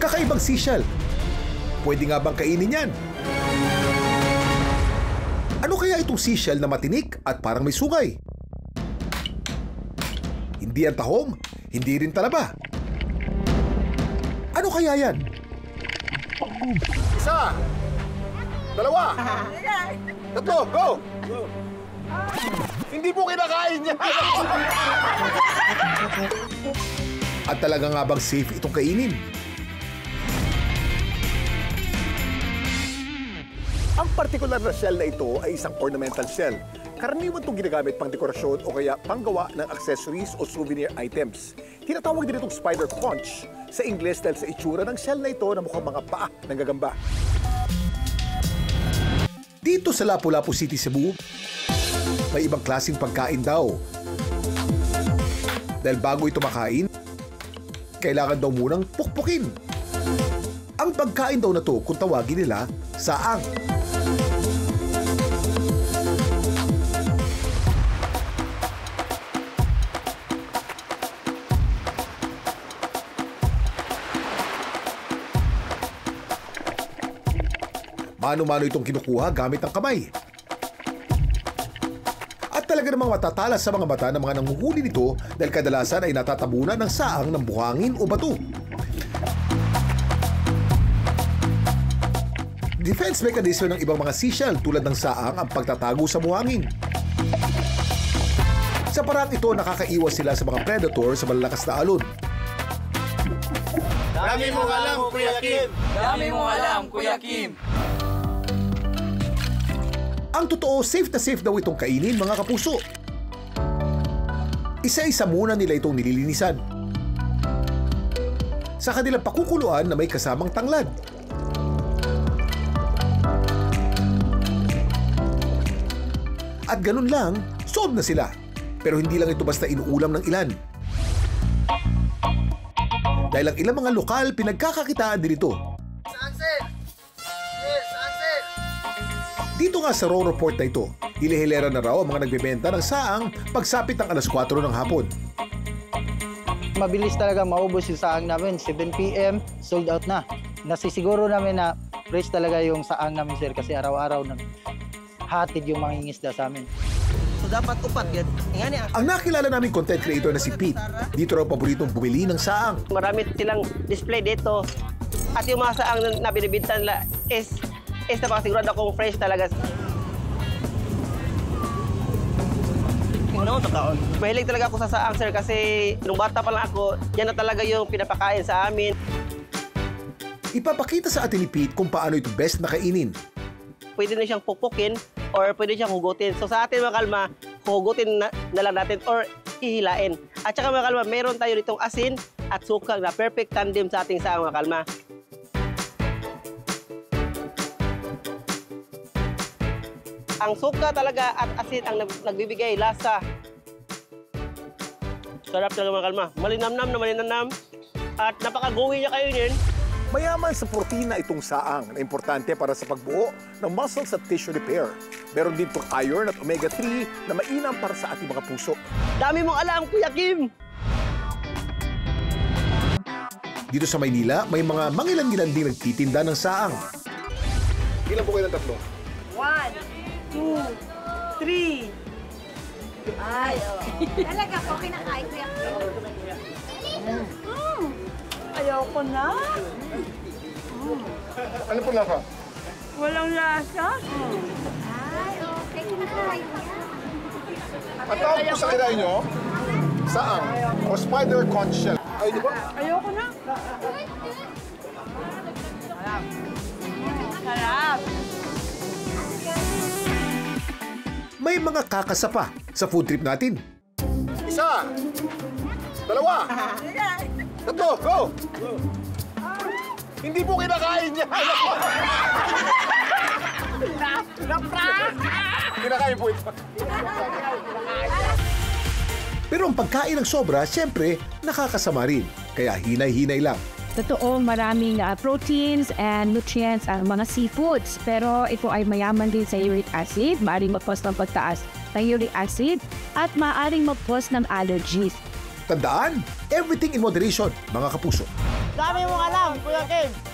Kakaibang seashell. Pwede nga bang kainin yan? Ano kaya itong seashell na matinik at parang may sungay? Hindi yan tahong, hindi rin talaba. Ano kaya yan? Isa! Dalawa! Tatlo! Go! Hindi po kinakain niya! At talaga nga bang safe itong kainin? Ang partikular na shell na ito ay isang ornamental shell. Karaniwan itong ginagamit pang dekorasyon o kaya panggawa ng accessories o souvenir items. Tinatawag din itong spider conch sa Ingles dahil sa itsura ng shell na ito na mukhang mga paa ng gagamba. Dito sa Lapu-Lapu City, Cebu, may ibang klaseng pagkain daw. Dahil bago ito makain, kailangan daw munang pukpukin. Ang pagkain daw na to kung tawagin nila saang. Mano-mano itong kinukuha gamit ang kamay. At talaga namang matatalas sa mga mata ng mga nanguhuli nito dahil kadalasan ay natatabunan ng saang ng buhangin o bato. Defense mechanism ng ibang mga seashell tulad ng saang ang pagtatago sa buhangin. Sa parang ito, nakakaiwas sila sa mga predator sa malalakas na alon. Dami mong alam, Kuya Kim! Dami mong alam, Kuya Kim! Ang totoo, safe na safe daw itong kainin, mga kapuso. Isa-isa muna nila itong nililinisan. Sa kanilang pakukuluan na may kasamang tanglad. At ganun lang, solve na sila. Pero hindi lang ito basta inuulam ng ilan. Dahil ang ilang mga lokal, pinagkakakitaan din ito. Dito nga sa Roro Port na ito, hilihilera na raw ang mga nagbebenta ng saang pagsapit ng alas 4 ng hapon. Mabilis talaga maubos yung saang namin. 7 PM, sold out na. Nasisiguro namin na fresh talaga yung saang namin, sir, kasi araw-araw na hatid yung mga ingisda sa amin. So dapat upat yan. Ang nakilala naming content creator na si Pete, dito raw paboritong bumili ng saang. Marami silang display dito. At yung mga saang na binibinta nila is napakasigurado akong fresh talaga. Mahilig talaga ako sa saang, sir, kasi nung bata pa lang ako, yan na talaga yung pinapakain sa amin. Ipapakita sa atin ni Pete kung paano ito best na kainin. Pwede na siyang pupukin or pwede siyang hugutin. So sa atin, mga kalma, hugutin na lang natin or hihilain. At saka, mga kalma, meron tayo ditong asin at sukang na perfect tandem sa ating saang, mga kalma. Ang suka talaga at asin ang nagbibigay lasa. Sarap talaga, mga kalma. Malinamnam na malinamnam. At napaka-gooey niya kayo niyan. Mayaman sa protina itong saang na importante para sa pagbuo ng muscles at tissue repair. Meron din itong iron at omega-3 na mainam para sa ating mga puso. Dami mong alam, Kuya Kim! Dito sa Maynila, may mga mangilan-ngilan din nagtitinda ng saang. Ilan po kayo ng tatlo? 1, 2, 3. Ay, talaga po kinakain ko yan. Ayoko na. Ano po lasa? Walang lasa. Ay, okay, kinakain ko yan. Ang tawag po sa kinain nyo, saang o spider conch shell. Ay, di ba? Ayoko na. Sarap. May mga kakasapa sa food trip natin. Isa! Dalawa! Tatlo! Go! Hindi po kinakain niya! Kinakain po ito. Pero ang pagkain ng sobra, siyempre, nakakasama rin. Kaya hinay-hinay lang. Totoo, maraming proteins and nutrients ang mga seafoods. Pero ito ay mayaman din sa uric acid, maaaring mag-cause ng pagtaas ng uric acid, at maaaring mag-cause ng allergies. Tandaan, everything in moderation, mga kapuso. Dami mong alam, Kuya Kim.